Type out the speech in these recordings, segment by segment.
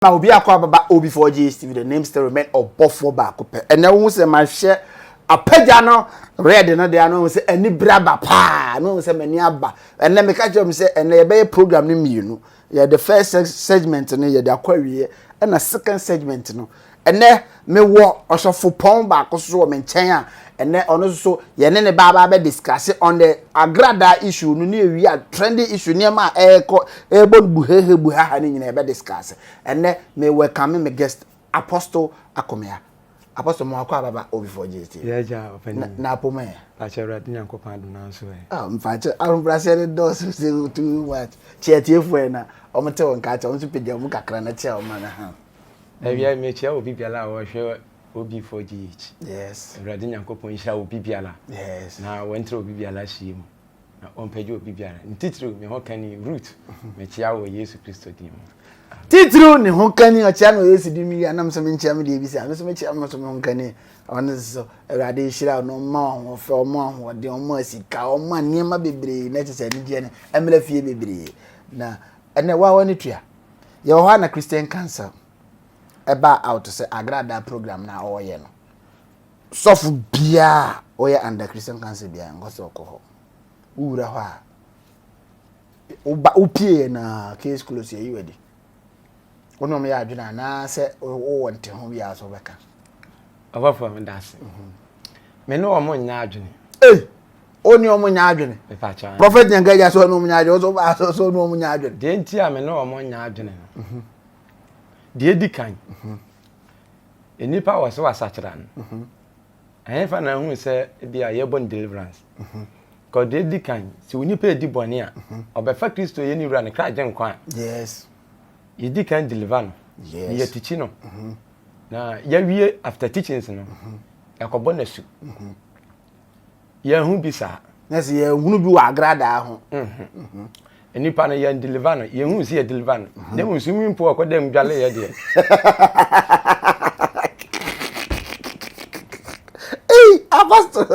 Ma obi akwa baba obi for GSTV the name still remain obofo back pe and now say my share apaja no red no dey no say any braba pa no say many aba and then me catch them say and e be program ni mienu yeah the first segment no yeah the akwawie and the second segment no and then me wo osofo pon back so me nchen a and then ono so ye ne baba be discuss on the Agradaa issue no ne wi a trendy issue ne ma bon buhehe ha ni nyina be discuss and then me welcome me guest Apostle Akomea Apostle mo akwa baba obi for GST yeah ja openi na apoma a chere de nyankopan do na so mfache arumbrase de dos too much tietiefu na omete wonka cha onso pejam mu kakra na chia o mana ha ewia me chia obi biala wo hwe obi for GH yes Agradaa nyankopon hira obi biala yes na wontre obi biala hie mu na onpeje obi biala ntitru me ho kani root me chia wo Yesu Kristo dim titru ni ho kani o chia no Yesu dim ya nam so me chia me de bi sia no so me chia me so me ho kani on so Agradaa hira no ma ho fe o ma ho de o ma sika o ma niema bebre na che se ni je ne emela fie bebre na ene wa woni tua ye ho na Christian Council eba out to say Agradaa program na oye no sofu bia oye under Christian Council bia ngoso okoho ura ho a upie na case close ye wedi wono me ya adwena na se o wonte ho bia so beka abafo me dase me no omo nya adwene oni omo nya adwene prophet nyangaja so no omo nya adwene so no omo nya adwene de ntia me no omo nya adwene de edikan enipa wo se wasachira no fa na hu se bia ye born deliverance ko de edikan se onipa edi bone a obefa Kristo ye ni wura ne kra gen kwa yes edikan deliver no yes ye tichi no na ya wie after teachings no yakobo na su ye hu bisa na se ye hunu bi wa Agradaa ho enipa na ye deliver no ye hu se ye deliver no ne hu swimming pool ko dem dwale ye de Apostle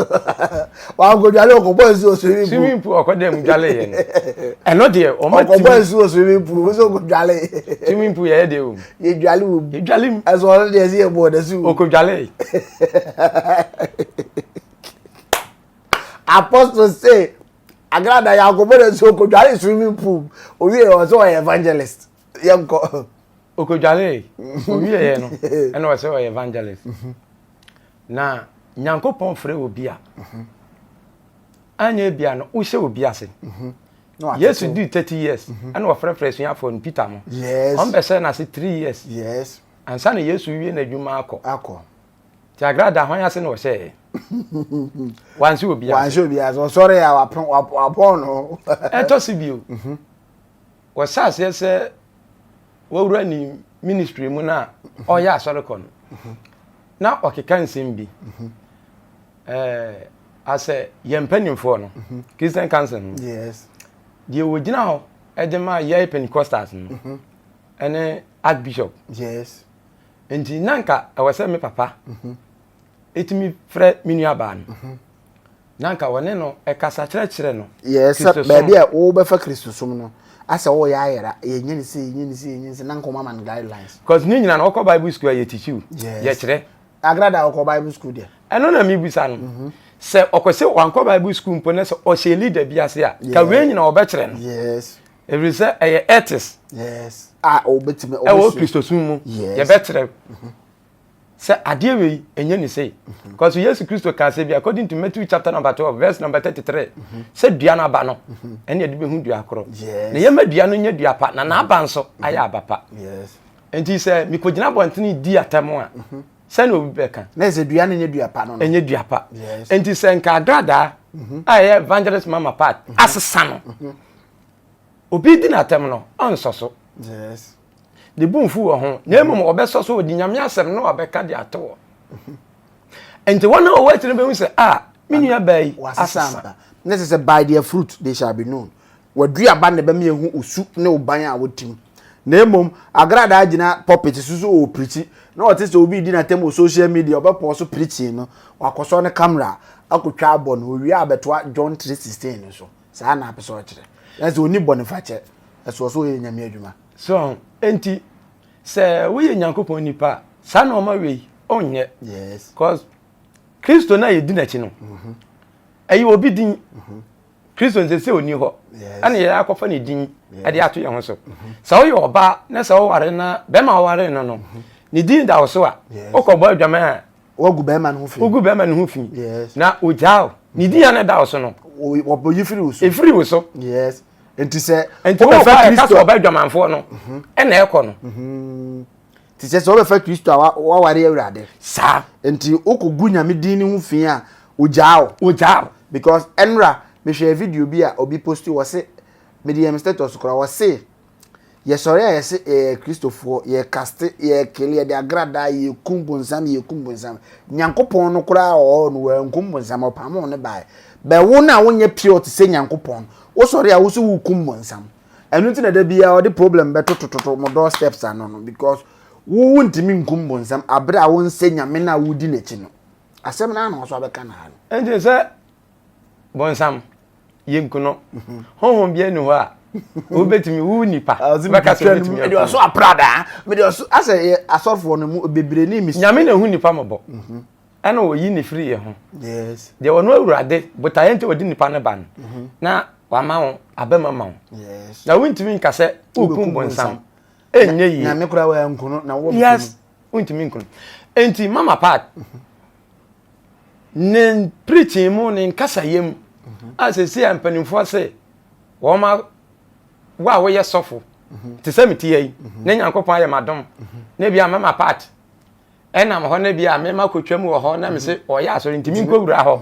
wa go dwale ko bo nsi o swimming pool ko dem dwale ye no eno de o ma ko bo nsi o swimming pool so go dwale swimming pool ye de o ye dwale wo ye dwale mi as all dey see e bo da su o ko dwale Apostle say Agradaa ya go bo nsi o ko dwale swimming pool o wi e so evangelist yam ko o ko dwale o wi ye no eno o so evangelist na nyankopon frɛ obi a anya bia no wo hye obi ase Yesu do 30 years and wo frɛ suafo no Peter mo yes on be say na se 3 years yes ansa na Yesu wie na adwuma akɔ ti Agradaa hwan ase na wo hye wansi obi ase sorry ya wapon no eto sibio wo sase se wo wura ni ministry mu na o ya asɔre kɔ no na okeka nsem bi ase yempanimfo no Christian Council no yes die wogina ho edema ye Pentecostals no ene Archbishop yes enti nanka awase me papa etimi frɛ minuaba no nanka wone no ekasa kyerɛkyerɛ no yes baby a wo befa Kristo som no asa wo ya ayera ye nyinisi nanka mama guidelines cause ni nyina na okɔ Bible school ye teach you ye kyerɛ Agradaa okɔ Bible school there eno na mi bisa no se okose wankɔ Bible school mpo ne se o se leader bi ase a ka we nyina obɛkyerɛ no yes every say eye ethics yes obetime o Kristo sum mu ye bɛkyerɛ se ade we enye ni sei because Yesu Kristo ka se bi according to Matthew chapter number 12 verse number 33 se dua na ba no ene ade be hu dua koro na ye ma dua no nya dua pa na na aba nso aya aba pa yes enti se mi kogina bontene di atamo a se no obi beka na se dua no nya dua pa no enye dua pa enti se nka Agradaa aye evangelist mama part asesa no obi di na atem no onso so yes de bunfu wo ho na emom obeso so odi nyame asem no obeka de ato enti wona o wait no be hu se menua bai asesa na se by their fruit they shall be known wadua ba ne be me hu osu ne oban a wotim na emom Agradaa agina pulpit susu o preach na ote se obi di na tem social media obepo so preaching no wakoso ne camera akotwa abon owi abetoa John 3:16 so sa na apeso kire na se oni bonifache eso so ye nyame adwuma so enti se we Nyankopon nipa sa na o ma we onye yes cause Kristo na ye di na chi no ayi obi din Kristo nse se oni ho ana ye akofa ne din ade ato ye ho so sa wo ye oba na sa wo ware na be ma ware no no ne din da wo so a okobo adwama a wogu be ma no ho fi wogu be ma no ho fi na ojao ne din ana da wo so no wo yifiri wo so efiri wo so yes enti se enti wo fa Kristo oba adwamanfo no na eko no ti se wo be fa Kristo a wa ware awurade sa enti okogu nyame din ni ho fi a ojao because enra me share video bi a obi posti wo se medium status kora wo se ye sori a ye se Christopher ye caste ye kele de Agradaa ye kumbonsam Nyankopon no kora o no wa kumbonsam opamo ne bai be wo na wonye pure to se Nyankopon wo sori a wo so wo kumbonsam enu ti na da bia o de problem be tototo mo door steps ano no because wo wuntimi nkumbonsam abre a won se nyame na wudi na chi no asem na na so abeka na ha no enti se bonsam yenkuno honhom bia ni ho a obetimi wu nipa beka so betimi e dey so aprada me dey so ase asofo no mu bebre ni mi nyame na hu nipa mabo ana oyi ni free ye ho yes de wono awurade botayente odi nipa ne ban na wa ma wo abema ma wo yes na wuntimi nkase ukun bonsam enye yi nyame kura wa nkuno na wo yes wuntimi nkuno enti mama pat nen preaching mu nen kasa yem asesi ampanimfo se wo ma wa wo ye sofo ti se meti yi na Nyankopon aye madom na bia mama part enam ho na bia me makotwam wo ho na me se oya asori ntimi nkowura ho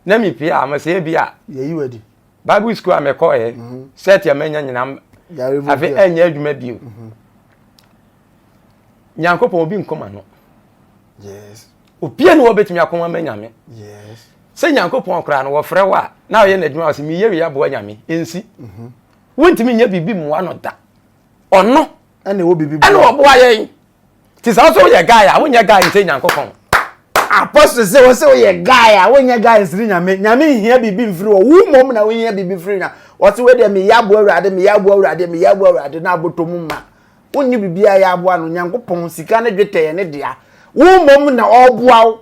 na mi pia ma se bia ye yiwadi Bible school amekọ set ya menya nyina afi enya adwuma bio Nyankopon obi nkoma no yes opia no obetimi akoma menya me yes se Nyankopon kra no wo frɛ wa na oye na adwuma wo se mi ye wi abo nyame ensi wontimi nya bibi mu ano da ono ene wo bibi ene obo aye ti sa so ye guy a wonya guy se Nyankopon apostle se wo se wo ye guy a wonya guy siri nyame hia bibi mfiri wo mom na wonya bibi mfiri na wo se we de me yabo awurade na abotomu ma wonni bibi a ya abo ano Nyankopon sika ne dwetɛ ye ne dia wo mom na oboa wo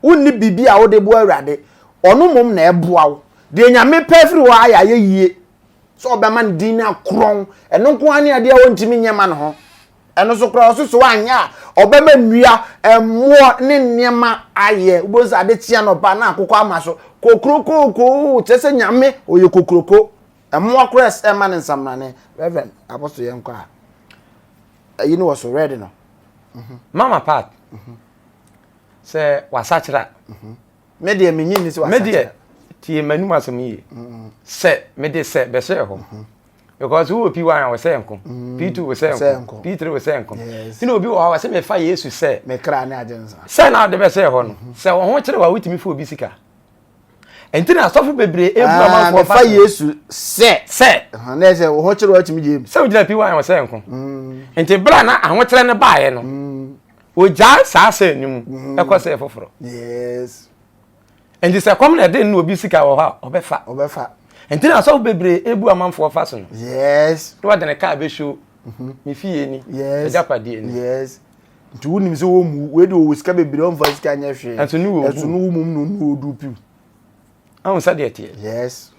wonni bibi a wo de bo awurade ono mom na eboa wo de nyame pefiri wo aya ye yie so obema din na kron eno nko ane ade a wontimi nyema no ho eno so kro so anya obema nnua emmo ne nnema aye uboza ade tia no pa na akokọ amaso kokroko tese nyame oye kokroko emmo kres ema ne nsamrane reverend apostle yenko a you know was ready no mama pat se wasachira media menyi ni se wasachira media tie manum asem yi se mede se be se ho because who P1 was saying P2 was saying P3 was saying you know obi wo ha se me fa Yesu se me kra na agenza se na de be se ho no se wo ho kire wa witimi fo obi sika entina asofu bebre ebu amanfo me fa Yesu se na se wo ho kire wa witimi jem se ojina P1 was saying enti bra na ahwo kire ne baaye no oja sa se nimu ekose foforo yes enti se kom na de no obi sika wo ha obefa entina asofu bebre ebu amanfo fa so no yes no wa de ne ka be show mi fie ni ejapade ni yes nti wonim se wo mu we de wo sika bebre on fa sika anya hwe entu nu wo mum no odu piu ahun sa de tie yes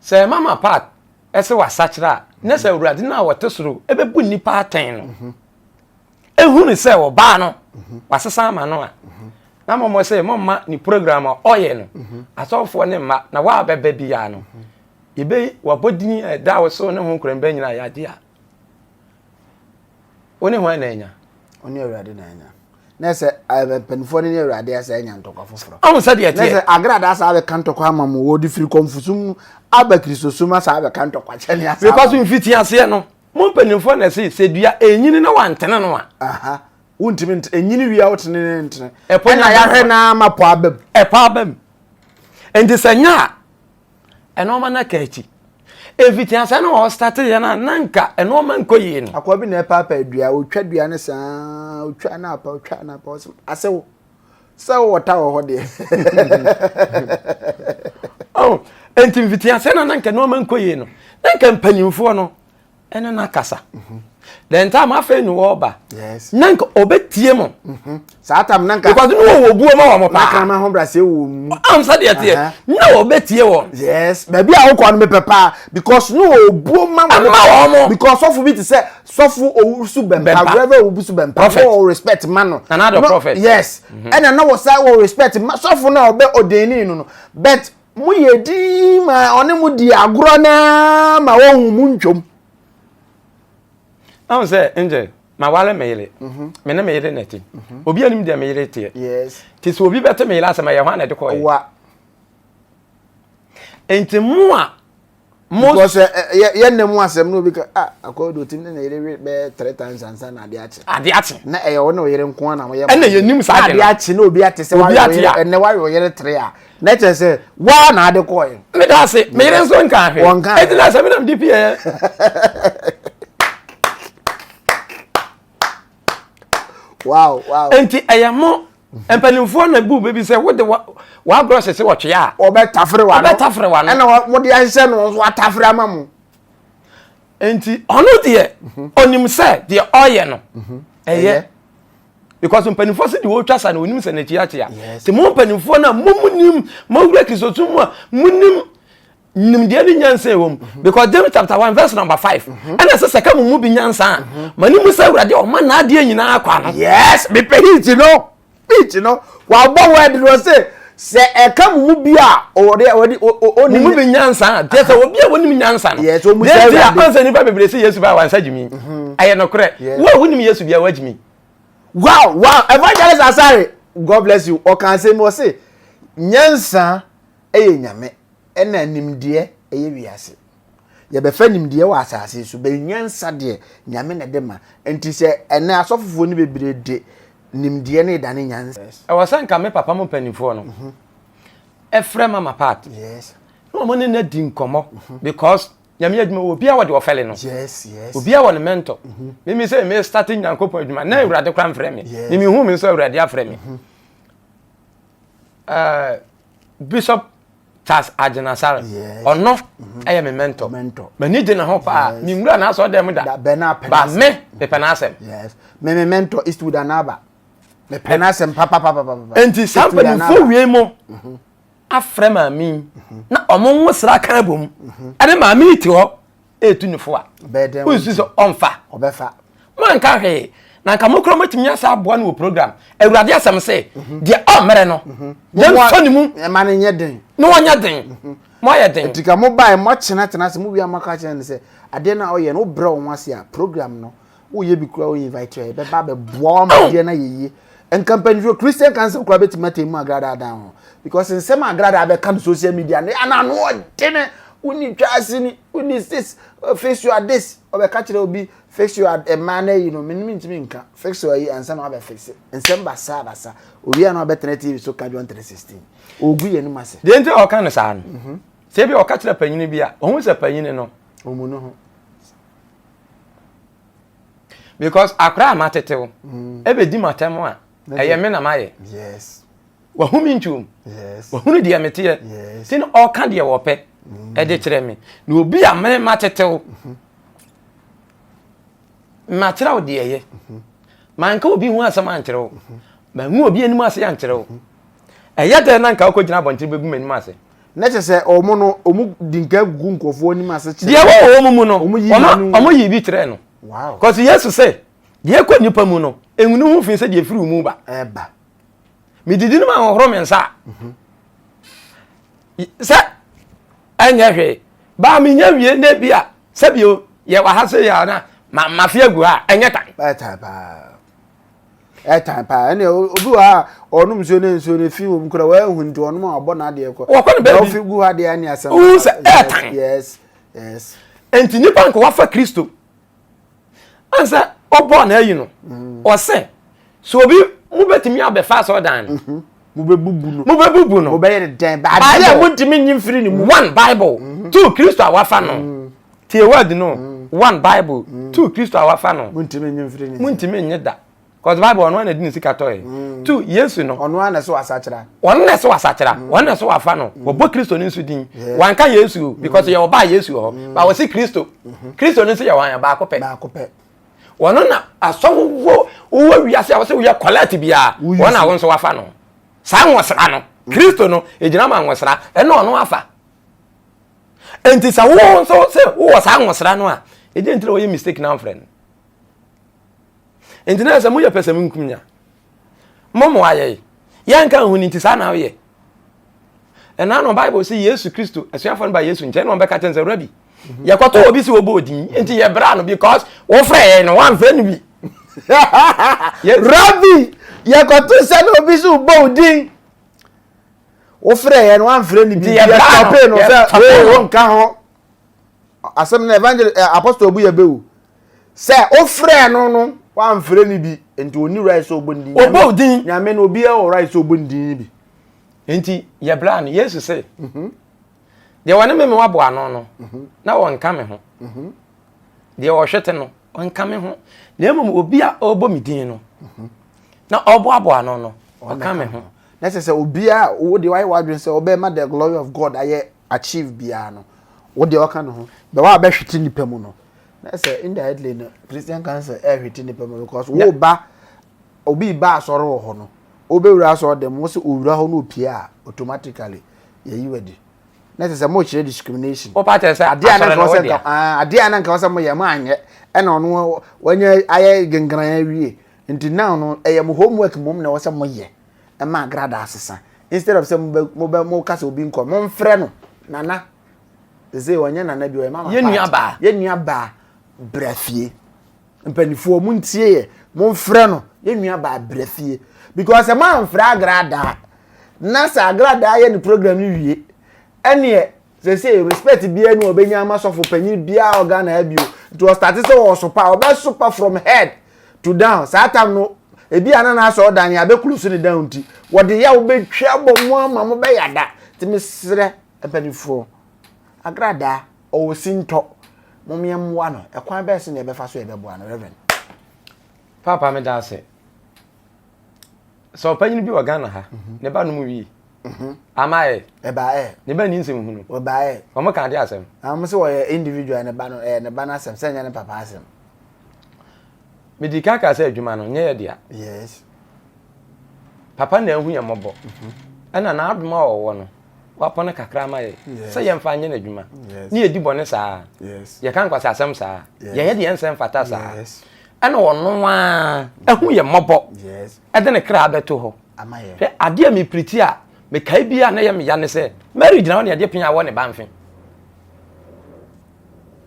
se mama pat ese wasachira na se urade na wotesoro ebebu nipa aten no ehunu se wo ba no wasesa ama no a na momo se momma ni program oye no asofo ne ma na wa bebe bia no ebe wabodin da wo so ne ho kremba nyina ya de a oni ho na enya oni urade na enya na se penfo ne urade asa enya ntokwa foforo ahun sa de tie na se Agradaa asa be kantokwa amamo wo di free confusum aba Kristosum asa be kantokwa chene asa because we fit ase no mo penfo na se dua enyini na wantene no a aha wontimi enyini wia wotene ntene na ya hwe na mapo abam endi senya enoma na kachi evitia se na o start ye na nanka enoma nkoyi no akwa bi na papa dua otwa dua ne saa otwa na apa asewo se wota wo ho de oh enti vitia se na nanka enoma nkoyi no nanka mpanyimfo no ene na kasa then time afa no oba yes nanka obetie mo saa tam nanka because no wo buo ma wo mo pa naka ma ho brase wo mu am sa de tie na obetie wo yes baby a wo ko no me pepa because no wo buo ma wo because sofu bi to say sofu owusu bempa reverend owusu bempa for respect man no another prophet yes and na wo say wo respect sofu na obe odeni no but mu yedi ma one mu di agro na ma wo hu mu ntwom I say, Angel, my wallet mail. Me na mail neti. Obi anim dia mail tie. Yes. Tis obi better mail as my Yohana de call. Wa. Enti mo because ye nemu asem no bi ka akodo tim na yere be 3 times ansa na ade ache. Ade ache. Na e wo na yere nko na mo ye. Na ye nim sa ade ache na obi ate se wa ene wa yere 3 a. Na che se wa na ade call. Me da se me yere nso nka hwe. Enti na se me na DP Wow. Enti ayamo empanimfo na bu baby say what the wa gross say what ya obetafre wa no obetafre wa no na mo de anse no so atafre amamu enti ono de onim say de oye no eye because empanimfo say de wo twasa na onim say na chia ti mo empanimfo na momunim mo wura kisotum a munim nim de ni nyansa ewom because James chapter 1 verse number 5 and say seka mu bi nyansa mani mu say wura de o ma na ade nyina akwa no yes me pehit no wa bo word no say eka mu bi a o ni mu bi nyansa de say obi a woni nyansa no yes o mu say de answer ni ba bebre say Yesu ba wansa gimi aye no kore wo woni Yesu bia wagimi wow evangelist Asare God bless you o kan say mo say nyansa eye nyame ena nimde eye wiase ye be fa nimde wa asase so be nyansa de nyame na de ma enti se ena asofofo ni bebre de nimde na idane nyansa e wasan ka me papa mo panifo no efre mama part yes no mo ne na di nkomo because nyame adwuma obi a wode ofele no yes obi a wone mentor me say me starting yankopon adwuma na awurade kwan frɛ me me hu me so awurade afrɛ me Bishop Charles Ajenasare ono eye me mentor mani de na ho pa mi nwura na so dem da ba me pepana asem yes me mentor Eastwood Anaba me penasem papa enti sampani fo wie mo afre ma mi na omo nwosra kan bom ade ma mi ti ho etu ni fo a who so onfa obefa man ka he na nka mokro matimi asa aboa no program awurade asem se de o mere no dem so ni mu e ma ne nye den no wonya den mo ye den tika mo bai mo chena se mo wi amaka chena se ade na oye no bra o nwase a program no wo ye bi kura o invite e be ba be boa ma de na yeye en company for Christian council kura beti mate mu Agradaa down because in some Agradaa be kan social media na ana no dene uni twase ni uni this face you are this o be catch obi fix you a man you know me nka fix you yi ansa na be fix ensem basa obi ana be TV so ka John 3:16 ogu ye no mase de nti o kan no sa no se bi o ka kire panyin bi a ohun se panyin no omu no ho because akra amatetew e be di matem a eye me na maye yes wa humi ntum yes wa hunu dia mete yes tin o ka dia wo pe e de kire me na obi a me matetew matira o de eye man ka obi hu asama ankyere wo ma hu obi anim ase ankyere wo eye de na nka akogina bonkyere begu manim ase na che se omu no omu dinka gugu nkofo anim ase kire dia wo omu mu no omu yi bi kire no wow because Yesu say die kwa nipa mu no enwunu hu fin se die firi mu ba eba mi didi no ma hohoro men sa se anya hwe ba mi nya wie na bia se bio ye wa ha se ya na mafia gu ha enye tan eta pa ene obi wa onum so ne fi wo nkura wa hu ndi onum abo na de ko wo ko be fi gu ha de ani asem o se etan yes enti ni bank wa fa Kristo ansa obo na ayi no o se so obi mu betimi abefa so dan mu bebubu no mu be ye den ba ade mu ntimi nyimfiri ni mu one Bible two Kristo awafa no tie word no one Bible two Kristo awafa no mu ntimi nyimfiri ni mu ntimi nyeda Because Bible no na di sika toy. Two Yesu no. Ono ana so asachira. Ono na so asachira. Ono na so afa no. Wo bo Kristo ni nsu din. Wan ka Yesu because you ba Yesu ho. Ba wo si Kristo. Kristo ni so ya wan ba akopɛ. Ba akopɛ. Ono na aso wo wiase a wo se wo ya collect bia. Ono na wo nso wafa no. Sa nwosra no. Kristo no ejina ma nwosra. Eno ono afa. Enti sa wo nso se wo sa nwosra no a. Eje ntire wo ye mistake na friend. Enti na se mo ye pese munkumnya. Momo aye. Yanka hu ni tisa na ye. And now no Bible say Yesu Kristo, asuafo ba Yesu nche no be ka tense rabi. Ye kwato obi si obo odin. Enti ye bra no because wo frɛ no wan frɛ no bi. Rabi, ye kwato se no obi si obo odin. Wo frɛ no wan frɛ no bi. Ye stop no fe wo nka ho. Asem na evangelist apostle obu ye bewu. Se wo frɛ no wan frɛ ni bi enti oni right so obondi nyame no obi e o right so obondi bi enti ye bra no Yesu say de wona me wabo ano no na won ka me ho de wo hwete no won ka me ho na emom obi a obo mi din no na obo abo ano no won ka me ho na say obi a wo de why wadwen say obe ma the glory of God aye achieve bia no wo de waka no ho be wa be hwete nipa mu no. That's indirectly no Christian cancer everything because wo ba obi ba asoro ho no obe wura so dem wo se owura ho no pia automatically ye yi wedi na say mo chire discrimination o pa say ade ana ka say ade ana ka say mo ye ma anye e no no wanya aye gengran awie nti now no e ye mo homework mom na wo say mo ye e ma Agradaa asesa instead of say mo ka say obi nko mo mfre no nana ze wanya nana bi o mama ye nua ba brafie mpanifo mu ntie ye mo mfrɛ no ye nua ba brafie because man mfrɛ Agradaa na sa Agradaa ye ni program ni wie ene say respect bia ni obenya amasofo panyin bia organa abio to start say wo sopa obe super from head to down satam no ebi ana na so dan ya be kulusu ni down ti wo de ya wo be twa bɔ mo ama mo be yada ti mesrɛ mpanifo Agradaa o sinto momiam wa no ekwan be se ne be fa so e be boa no reverend papa me da se so panyin bi organa ha ne ba no mu wi amae e ba ne ba ni nsem hu no o ba o mo kan de asem am se wo individual ne ba no ne ba na asem se nya ne papa asem medika ka se adwuma no nye ye dia yes papa na hu ye mobo ana na adoma wo no wapone kakra ma ye se ye mfa nye na adwuma ni edi bone saa ye kan kwasa asem saa ye ye de ensem fata saa ana wono wa hu ye mobo ede ne kra abeto ho amaye hwe ade a me priti a me kai bia na ye me ya ne se marriage na won ye de pin a wo ne banfe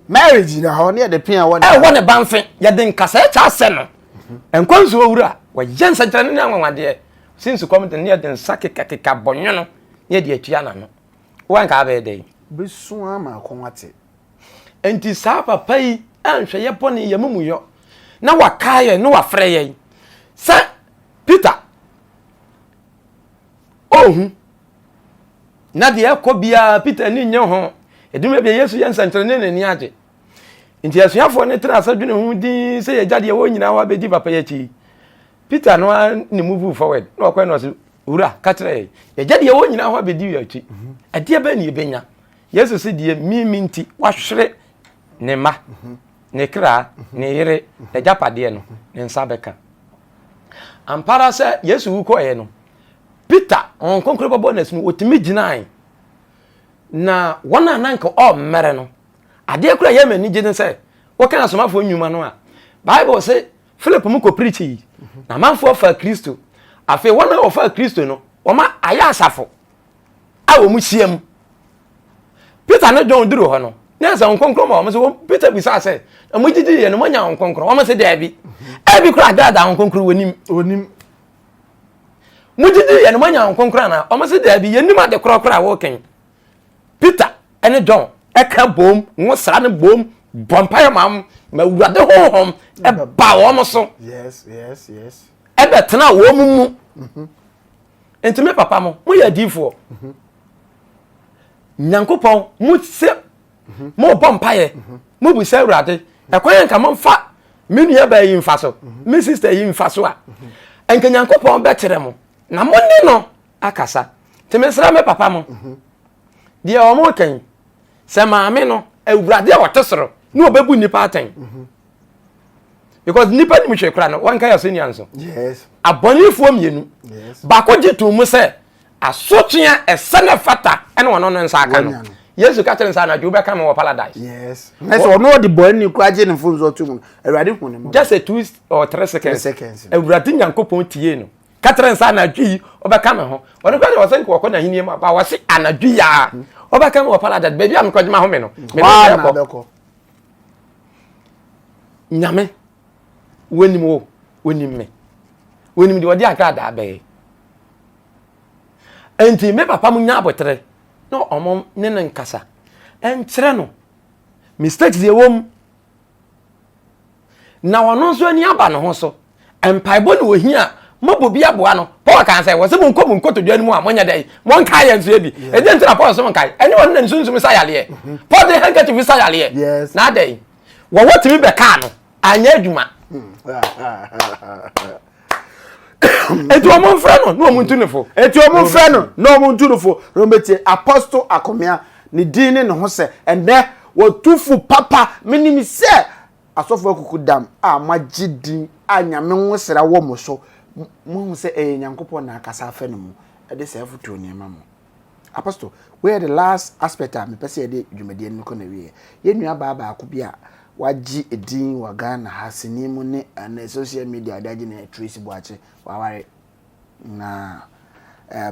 marriage na ho ne de pin a wo ne banfe ye de nkasa cha se no enkwanso owura wo ye nsakyere ne anwanwade since comment ne ye de nsakeka bonyo no ye de atua na no wan ka ba dey be su ama akonwate enti sa papa yi anhwe ye bone ye mumuyo na wakaye no wafrɛ ye sa Peter ohu na de ekobia Peter ni nye ho edume bia Yesu ye nsankyere ne ni age enti asuafo ne tra asadwene hu din se ye jade ye wo nyina wa bedi papa ye chi Peter no ni move forward no akwa no so ura ka kire ye jade ye wo nyina ho bedi ya chi ade ba ni ebenya Yesu se die mi nti wahwere ne ma ne kra ne yere ne japade no ne nsabeka ampara se Yesu wu koye no Peter on konkre bonus no otimi ginai na wona nanka o mmere no ade kura ye mani gine se wo kana somafo nyuma no a Bible say Philip mu ko preach na manfo fa Kristo afi wona o fa Kristo no o ma aya asafo a wo mu hiem Peter no don duro ho no na sa nkonkro ma o so Peter bi sa se amugidi ye no manya nkonkro o ma se da bi e kura Agradaa nkonkro wonim mugidi ye no manya nkonkro na o ma se da bi ye nim ade krokro a wo ken Peter ene John e ka bom wo sra ne bom bompire mam ma wurade honhom e ba wo mo so yes e betena wo mu enti me papa mo ya difo Nyankopon mu se mo bompaye mo bu se wurade e kwan ka mo fa me nua ba yi mfa so me sister yi mfa so a enka Nyankopon be kire mo na mo ne no akasa te me sra me papa mo de o mo kan se maame no awurade a wotesoro ne obebu nipa aten because nipa ni mhwe kra no wanka ya so nianso yes abonifo mienu yes ba ko jitu mu se asotwea esene fata ene wono no nsa aka no Yesu ka tren sa na ju be ka me wo paradise yes neso ono di boy ni kwa je ne fo zo tu mu awurade hu ne mo just a 2 or 3 seconds awurade Nyankopon tie no ka tren sa na ju obe ka me ho wono kwa wo se ko na hinie ma ba wo se anadu ya obe ka me wo paradise baby am ko jima ho me no me be ko nyame wonim wo wonim me wonim di wodi Agradaa be enti me papa mu nya abotre no omom ne nkasa enkyere no mistakes ye wom na wono so ani aba no ho so empaibo ne wohia mobobi aboa no Paul kan say wo se monkom nkoto dwan mu a monya dai mon kai ye nso ebi e de ntra Paul so mon kai eni won na nsunsun sayale ye Paul de handkerchief fi sayale ye na dai wo wotimi be ka no anya adwuma Eti o mon fra no no muntu nefo eti o mon fra no muntu nefo rombeti apostle akomia ni din ne ho se ende wo tufu papa minimi se asofo akuku dam a magidin anyame ho sera wo mo so mo se Nyankopon na akasa afa no mu e de se afuto niema mo apostle where the last aspect am pese e de dwumade no ko na wie ye nua baba akobia waji edin wa Ghana hasini mu ne na social media adaji na Tracy Boakye waware na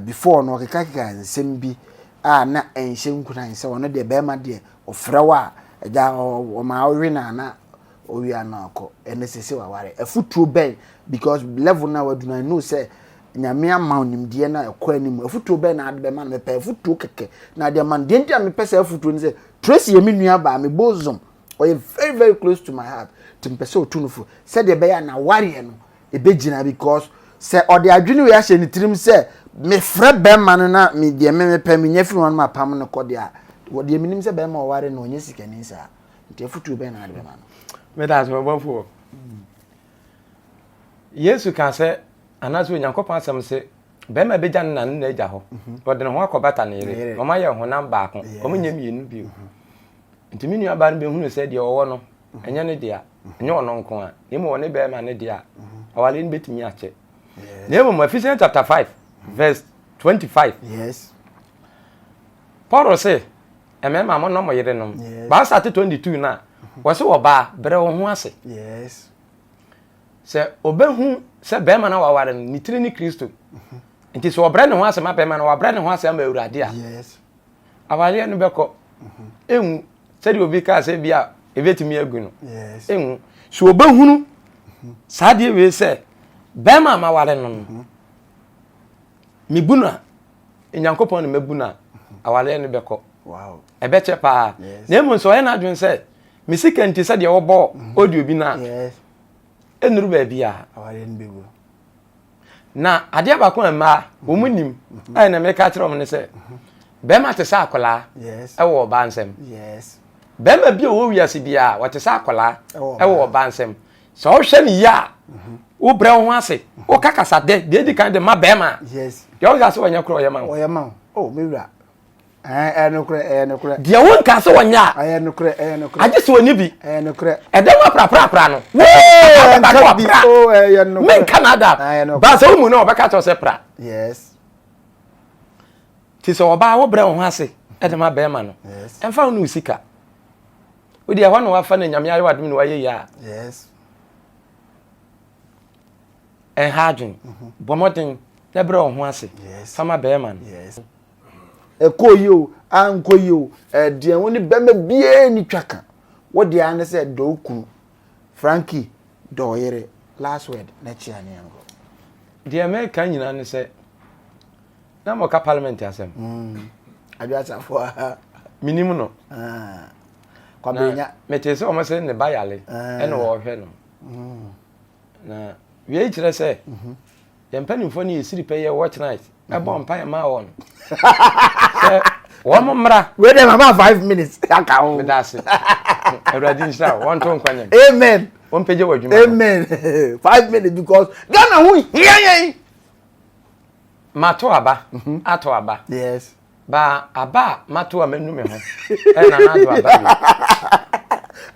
before no kekakeka nsem bi na enhye nkunan se wono de be ma de ofrewa eja o ma owi na owi anako enesese waware afutuo ben because level na waduna know say nyame ama onimde na ekọ anim afutuo ben na ade be ma me pe afutuo keke na de man de ntia me pese afutuo ni say Tracy ye menua ba me bozom or very very close to my heart timpese otunufu said the bear na warrior no ebegina because say or the adwene we ahye ni tirim say me frɛ bɛma no na me de me pɛ me nya firi won ma pam no kɔ de a wo de minim sɛ bɛma ware no onye sikani sa nti afutu bɛ na de bɛma no me das me bonfo Yesu kan sɛ anaso Nyankopɔn asɛm sɛ bɛma bɛgya no na agya hɔ wɔde ne ho akɔbata ne yere mama yɛ ho nam baako ɔmo nya mienu bio nti me nua ba no behunu sɛ deɛ ɔwɔ no ɛnyɛ ne dia ɛnyɛ ɔno nko a nemu wɔ ne bɛma ne dia awale ne betimi akyɛ nemu Ephesians chapter 5 verse 25 yes Paul say emema mo no mo yere no ba start 22 na wo se wo ba bere wo ho ase yes se obehu se bɛma na waware no ni tiri ni Kristo nti se wo bere ne ho ase ma bɛma na wo bere ne ho ase ama Awurade a yes awale no bɛkɔ enwu se di obi ka se bia ebetimi agu no yes enwu se obehunu sa de we se bɛma ma ware no mibuna Nyankopɔn ne mabuna awale ne bɛkɔ wow ebeche pa na emu nso ye na adwen se misika nti se de wo bo audio bi na yes enuru ba bia awale ne bewu na ade abako ma wo munim ai na me ka kire wo ne se be ma te sa akola yes e wo ba nsem yes be ma bi wo wiase bia wo te sa akola e wo ba nsem so wo hwe ni ya wo bre ho ase wo kakasa de di kan de ma be ma yes yo ga se wonya kro ye ma oh mewura nokre dia won ka se wonya nokre aje se woni bi nokre ede wa pra no wo nokre men Canada ba se wo mu na obeka to se pra yes ti se oba wo bre ho ase ede ma be ma no emfa wo no usika wo dia ho no wa fa na nyame aye wadum no wa ye ya yes en hardin bomoden na bre ho ase sama be ma no yes ekoyo ankoyo de woni bema bie ni twaka wo de an se do ku Frankie do yere last word na chia ne yango de America nyina ne se na mo ka parliament asem abiata fo minimum no kwa benya metese o mo se ne bayale ene wo hwe no na wie kire se ye mpanimfo ne yesiri pe ye watch night e bon pa ma won wo mo mra we dem about 5 minutes aka ho me dase Agradaa insha won to nkwanya. Amen. Won peje wadwuma. Amen. 5 minutes because Ghana hu hiyan. Mato aba. Ato aba. Yes. Ba aba mato amenu me ho. Na do aba.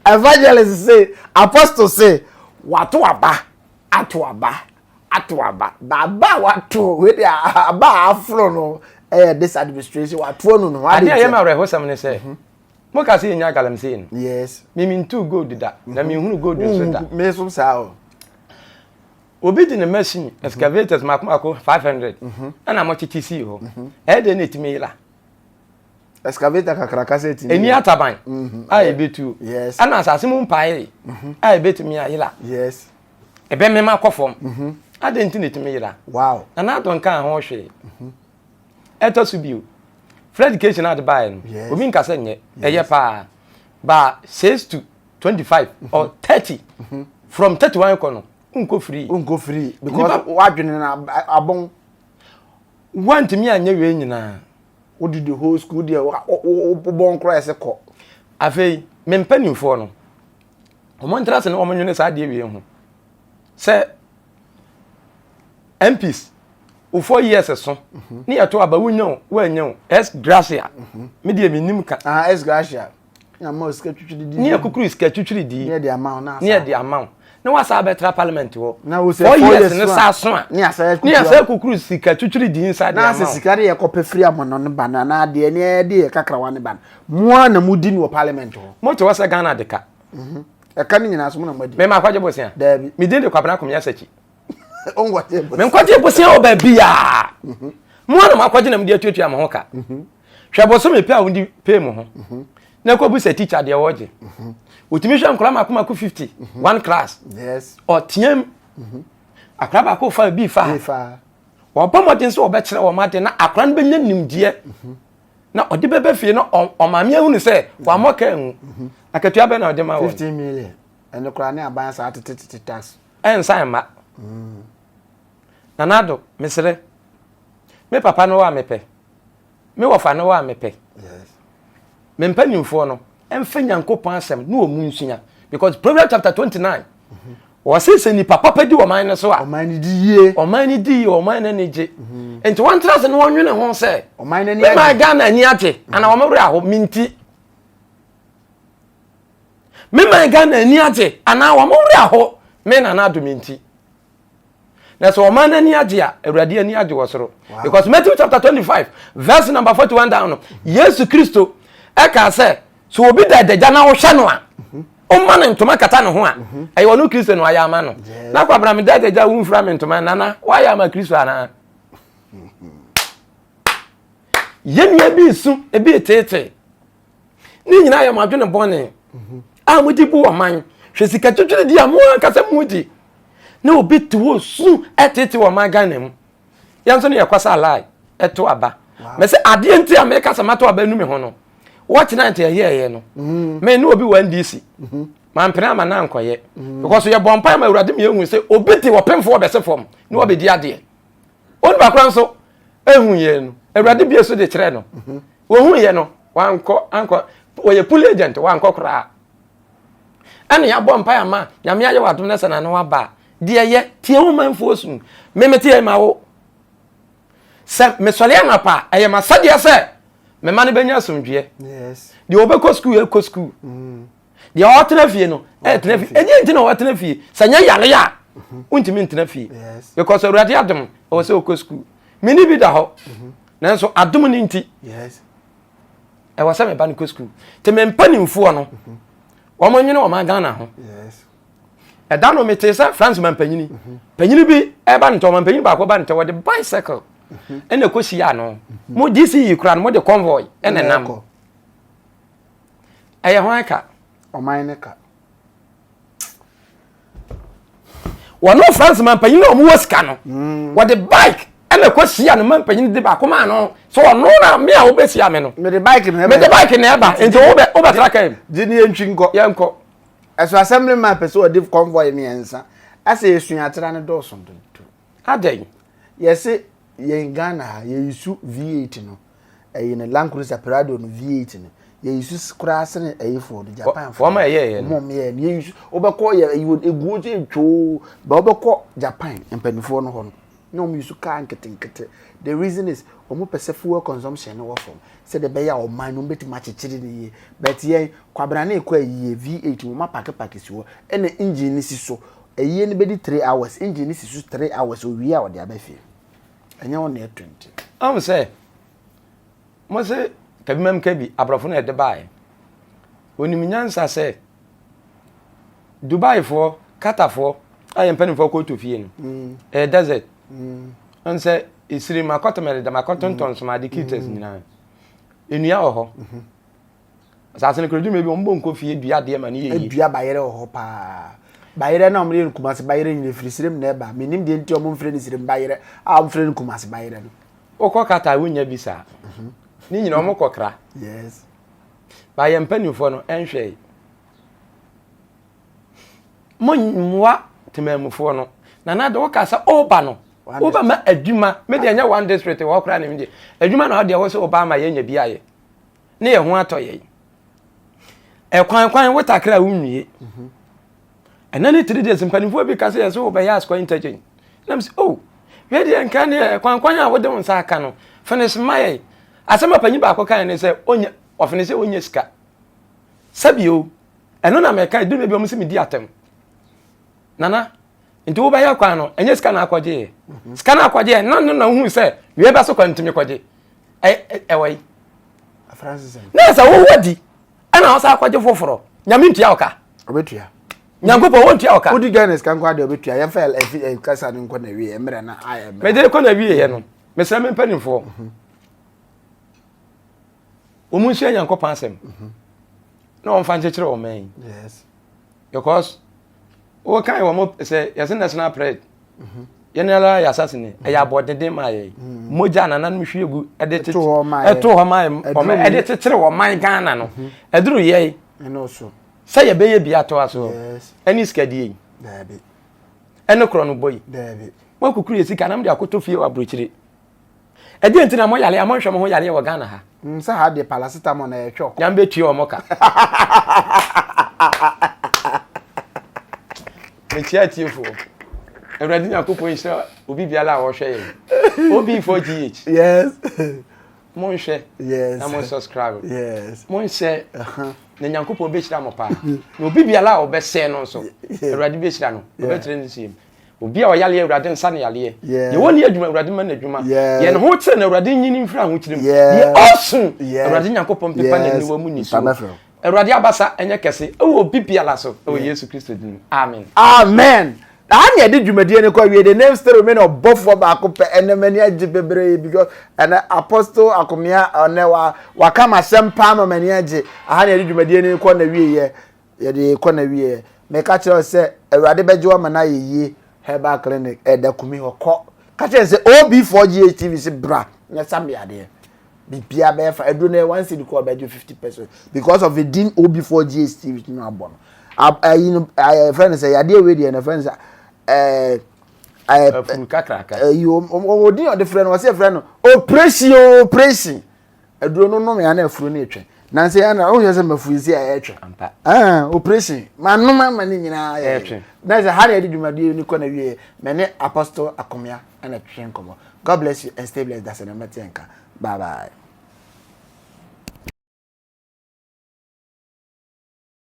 Evangelist say, apostle say, wato aba, ato aba. Baba wato we dey aba afro no this administration wato no. Ade ayema re ho sam ne say. Mo ka say nya galamsey no. Yes. Me mean too good da. Na me hunu good so da. Me so sa o. Obi di ne machine excavators makoko 500. Na mo TTC ho. De na etime yila. Excavator kakraka seti. Eni ataban. Ai betu. Yes. Ana asase mu mpae. Ai betumi ayila. Yes. Ebe me makofom. Ade nti na etime yila. Wow. Na adon kan ho hwe. Eto su biu. Free education at buy no. Obi nka se nye. Eye pa. Ba 6 to 25 or 30. From 31 kono. Unko free. Because wadwene na abon want me anya we nyina. What did the whole school there? Bon cry se ko. Afei, me mpanimfo no. Omo ntrase no omo nwene sa de we hu. Se MPs o 4 years so. Ni yato aba wunyo wa nyo. Gracia. Me de minim ka. Gracia. Na mo ska twitwiri di. Ni akukuru ska twitwiri di. Ni de amount na. Ni de amount. Na wasa betra parliament wo. Na wo se 4 years ne sa so a. Ni asa kukuru sika twitwiri di inside na asa sika de yekope free amono ne ba na de ne de kakra ne ba. Mo na mudi ni wo parliament wo. Mo to wasa Ghana de ka. E ka ni nyina so mo na madi. Me ma kwaje bosia. Dabi. Me de kwabena kom yasachi. Ongwaje bosia. Me kwaje bosia o ba bia. Mo na ma kwaje na me de atuatua ma ho ka. Hwe boso me pe a wundi pe mo ho. Na ko bu se teacher de woje. Utimi hwe nkora makoma ku 50 one class. Yes. O tiem. Akra ba ko fa bi fa. Wo pomoden so obekere wo made na akra no benya nimdie. Na odi bebe fie no o mame hu ni se wa moka hu. Akatua be na odi ma wo 15 million. Eno kra ne aban sa atete tax. Ensan ma. Nanado mesere. Me papa no wa mepe. Me wofa no wa mepe. Yes. Me mpanimfo no emfa nyankopon asem na omu nsunya because Proverbs chapter 29 o se ni papa di o man no so a o man ni die o man na neje enti wan trase no wonwene ho se o man na ni age me Ghana ni ate ana o mewre aho minti me man Ghana ni ate ana o mewre aho me na na do minti na so o man na ni age a Awurade ani age wo soro because Matthew chapter 25 verse number 41 down Yesu Kristo eka se so obi da deja na wo hwe no a o ma ne ntoma kata ne ho a ayi wonu Kristo no aya ma no na kwa bra me da deja wo mfra me ntoma nana wa ya ma Kristo ana yenia bi su ebi tete ni nyina ya ma dwene bone a mudi bu oman hwe sika twetwere di amu aka se mudi na obi ti wo su etete wo ma Ghana mu yanso ne yakwasa alai eto aba me se ade enti America samato aba nu me ho no what night ye no me no obi wan DC man pena ma na nkoye because ye bompa ma Awurade me ehun se obi ti wo pemfo obese fom na obedi ade on ba kran so ehun ye no Awurade bi eso de kire no wo hu ye no wanko anko oye pull agent wanko kra ane ya bompa ma nyame aye wadom na sana no waba de ye tie wo manfo sun me tie ma wo se me sole anapa eye ma sade se me mane benya asomdwe yes de obeko school de otena fie no etena fie enye nti na otena fie sanya yale ya untimi ntena fie because Awurade adom o se okọ school mini bi da ho nanso adom ni nti yes e wasa me ba ni ko school te me mpanimfo no o mo nwene o ma Ghana ho yes e da no mete sa France man panyini panyini bi e ba nto man panyini ba ko ba nto wo de bicycle ene ko sia no mo DC kura no mo de convoy ene nam aye ho aka o man ne ka wono France man panyini o mo wasika no wo de bike ene ko sia no man panyini de ba ko ma no so wono na me a wo be sia me no me de bike ne eba enti wo be track am jini entwi nko ye nko eso assembly man person o de convoy mi ensa ase esua atra ne do so do aden yesi ye Ghana ye isu V8 no ne Land Cruiser Prado no V8 no ye use crass and a for the Japan for my yeah mom ye use obeko ye you would a good cho bobeko Japan and penifon hon no use can get the reason is omo pese fuel consumption no from say the beya o man no beti match chiri ni but ye kwabra na ekwa ye V8 mo pack so and the engine si so a ye ni bedi 3 hours engine si so 3 hours o wi a o de abafi anya on na 20 am say mo say kabimam kabi abrafo na de bae onimi nyansa say Dubai for Qatar for I penny for go to fie no desert and say isiri makotomere da makotonton so ma de kitters nyina enua ho asase ne krodu mebi ombo nko fie dua de ma ne yi dua bayere ho pa bayere na omre nkumase bayere nyine firisirem na eba menim de nti omfre ni sirem bayere a omfre nkumase bayere no okọ Qatar wonya bisa ni nyina omokokra yes ba ye mpanifo no enhwe monwa temamufo no na de wokasa oba no oba ma adwuma me de nya one district wo kra na me de adwuma na de wo se oba ma ye nya bi aye ne ye ho atoye kwan wotakra wunwie enani 3 days mpanifo bi kasa ye se oba ya square interchange na me se oh we de nka ne kwan a wo de won sa aka no finish my asema panyi ba akokan ne se onya ofine se onya sika sabio eno na me kan du me bi o me se me di atem nana nti wo ba ya kwan no enye sika na akwaje sika na akwaje na hu se we ba so kwantimi kwaje wai Francis na sa wo wadi ana o sa akwaje foforo nyame ntia oka obetua nyangopo wo ntia oka odi ganes kan kwa de obetua ya fel kasa no nko na wi emre na aye me de ko na wi ye no me sra me mpanimfo omunhia nyankopon asem na on fa nchekere o men yes because o kan wo mo say yes national pride yenala ya assassine e ya bodede maye moja na nan hwe egu edete eto ho maye o me edete tere wo man Ghana no eduru ye eno so say ye beye bia to aso yes any skadi dabi eno kro no boy dabi mo kukuru yesika na mde akoto fie wa brochire edi ntina mo yale amon hwe mo ho yale wo Ghana ha sa ha de paracetamol na ye hwe nyambe tue o moka Tiefo. Everybody na ko point say obi biala wo hwe ye. Obi 4GH. Yes. Mon hwe. Yes. Na mon subscribe. Yes. Mon say na nyankopon be hira mo pa. Na obi biala wo be se no so. Everybody be hira no. Obi trend sim. Obi a wo yale Everybody nsa na yale. Ye woni adwuma Everybody man adwuma. Ye no ho tire na Everybody nyini mfira ho kirim. Ye awesome. Everybody nyankopon pepa na ni wo mu ni so. Erade abasa enye kese ewo bibiala so ewo Yesu Kristo din amen amen anya de dwumadie ne kwa wie the name still remain obofo ba ko pe enemani agi bebre because and apostle akomia onewa wakama sempa ma mani agi anya de dwumadie ne kwa na wie ye de kwa na wie me ka kire se erade beje wa mana ye herbal clinic edakumi hokọ ka kire se OB4GH TV se bra nya samia de bibia be fa edu na one city call be 50% because of the din OB4GH TV no abon you know friend say ya dey we dey na friend say you odin o the friend was say friend operation edu no me ya na afuro na etwe na say ya na o yese mafuzi ya etwe operation manoma mani nyina ya etwe na say ha na edi dwumade ni ko na wie me ne apostle akomia na twen komo God bless you and stay blessed. That's an amatianka. Bye bye.